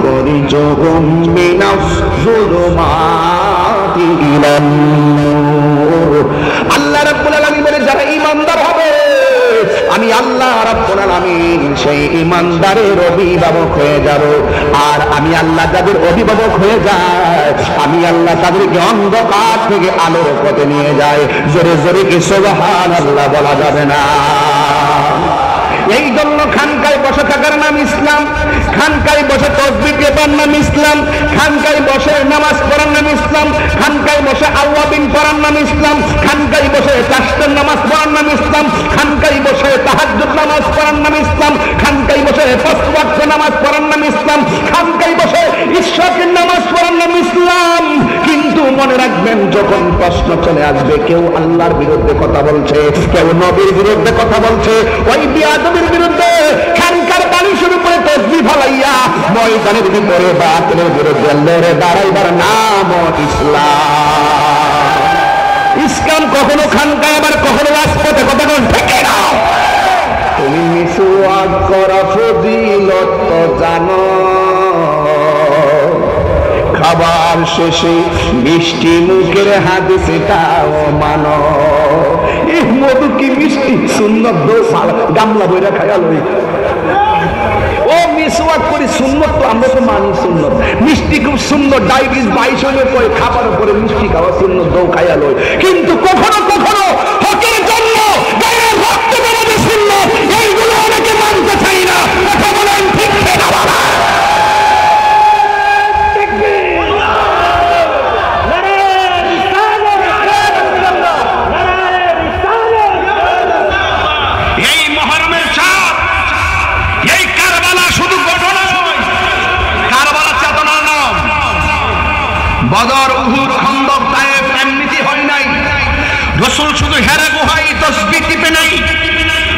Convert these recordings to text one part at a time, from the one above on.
يخرجهم من الظلمات إلى النور আল্লাহ রাব্বুল আলামিন বলে যারা ঈমানদার হবে আমি আল্লাহ রাব্বুল আলামিন সেই ঈমানদারের অভিভাবক হয়ে যাব আর আমি আল্লাহ যাদের অভিভাবক হয়ে যায় আমি আল্লাহ তাদেরকে অন্ধকার থেকে আলোর পথে নিয়ে যায় জোরে জোরে কি সুবহানাল্লাহ বলা যাবে না এই জন্য খানকায় বসে থাকার নাম ইসলাম খানকায় বসে তাসবিহ দেবার নাম ইসলাম খানকায় বসে নামাজ পড়ার নাম ইসলাম খানকায় বসে আওয়াবিন পড়ার নাম ইসলাম খানকায় বসে তাশবিহ নামাজ পড়ার নাম ইসলাম খানকায় বসে তাহাজ্জুদ নামাজ পড়ার নাম ইসলাম খানকায় বসে 5 ওয়াক্ত নামাজ পড়ার নাম ইসলাম খানকায় বসে ইশরাকের নামাজ পড়ার নাম ইসলাম কিন্তু মনে রাখবেন যখন প্রশ্ন চলে আসবে কেউ আল্লাহর বিরুদ্ধে কথা বলছে কেউ নবীর বিরুদ্ধে কথা বলছে ওই বিয়াদবের বিরুদ্ধে খানকার বালিশের উপরে তাসবিহ ফলাইয়া ময়দানের ভিতরে বাতিলের বিরুদ্ধে লড়ে দাঁড়াইবার নাম ইসলাম ইসলাম কখনো খানকায় আবার কখনো রাজপথে কথা বল ঠিক না তুমি মিসওয়াক করা ফজিলত তো জানো খাবার শেষে মিষ্টি মুখের হাদিস এটাও মানো এই মধু কি মিষ্টি সুন্নত দো সাল গামলা বইরা খায়া লই ও মিসওয়াক করি সুন্নত তো আমরা তো মানি সুন্নত মিষ্টি খুব সুন্দর ডায়াবেটিস 22 হলে কই খাবার উপরে মিষ্টি খাওয়া সুন্নত দো খায়া লই কিন্তু কখনো কখনো হকের জন্য গায়ের রক্ত বেরোবে সুন্নত এইগুলো অনেকে মানতে চাই না কথা বলেন ঠিক না বাবা বদর উহুদ খন্দক তায়েফ এমনিতে হয় নাই রাসূল শুধু হেরা গুহায় তাসবিহ টিপে নাই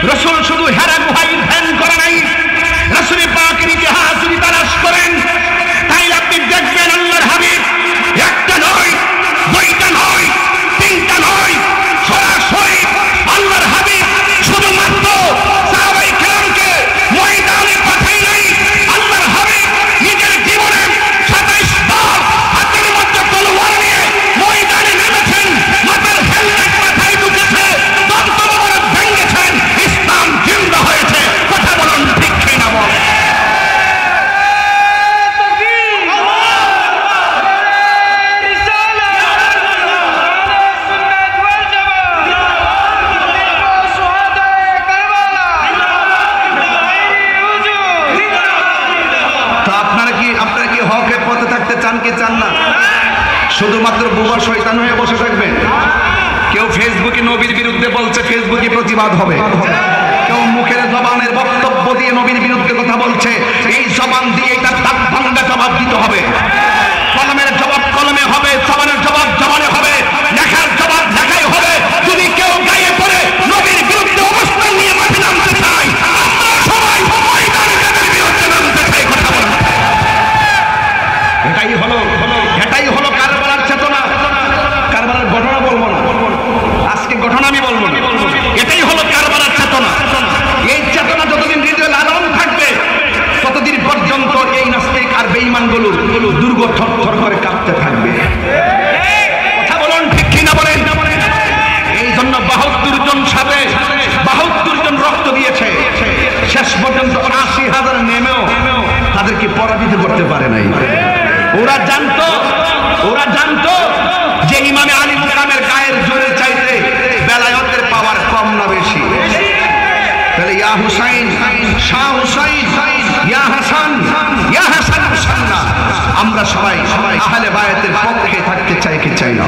রাসূল শুধু হেরা গুহায় ধ্যান করে নাই রাসূল পাকের ইতিহাস যদি তালাশ করেন তাই আপনি দেখবেন আল্লাহর হাবিব একটা নয় দুইটা নয় তিনটা নয় সরাসরি আল্লাহর হাবিব শুধুমাত্র সাহাবায়ে কেরামকে ময়দানে পাঠাই নাই আল্লাহর হাবিব নিজের জীবনে 27 বার তলোয়ার নিয়ে ময়দানে নেমেছেন মাথার হেলমেট মাথায় ঢুকেছে দন্ত মোবারক ভেঙেছেন ইসলাম জিন্দা হয়েছে কথা বলুন ঠিক কিনা বলেন তো আপনারা কি হকের পথে থাকতে চান কি চান না শুধুমাত্র বুবা শয়তান হয়ে বসে থাকবেন কেউ ফেসবুকে নবীর বিরুদ্ধে বলছে ফেসবুকে প্রতিবাদ হবে কেউ মুখের জবানের বক্তব্য দিয়ে নবীর বিরুদ্ধে কথা বলছে এই জবান দিয়ে এটা দাঁত ভাঙা জবাব দিতে হবে কলমের জবাব কলমে হবে জবানের জবাব জবানে হবে লেখার জবাব লেখাই হবে যদি কেউ গায়ে পড়ে নবীর বিরুদ্ধে অবস্থান নিয়ে মাঠে নামতে চাই আমরা সবাই ময়দানে নবীর বিরুদ্ধে নামতে চাই কথা বলেন এটাই হলো কারবালার চেতনা কারবালার ঘটনা বলবো না আজকে ঘটনা আমি বলবো না এটাই হলো কারবালার চেতনা এই চেতনা যতদিন হৃদয়ে লালন থাকবে ততদিন পর্যন্ত এই নাস্তিক আর বেঈমানগুলো দুর্গ থরথর করে কাঁপতে থাকবে কথা বলুন ঠিক কিনা বলেন এই জন্য 72 জন সাথে 72 জন রক্ত দিয়েছে শেষ পর্যন্ত 80,000 নেমেও তাদেরকে পরাজিত করতে পারে নাই ওরা জানতো যে ইমামে আলী মুকামের গায়ের জোরের চাইতে বেলায়েতের পাওয়ার কম না বেশি তাহলে ইয়া হুসাইন শাহ হুসাইন ইয়া হাসান হুসাইন না আমরা সবাই আহলে বায়াতের পক্ষে থাকতে চাই কি চাই না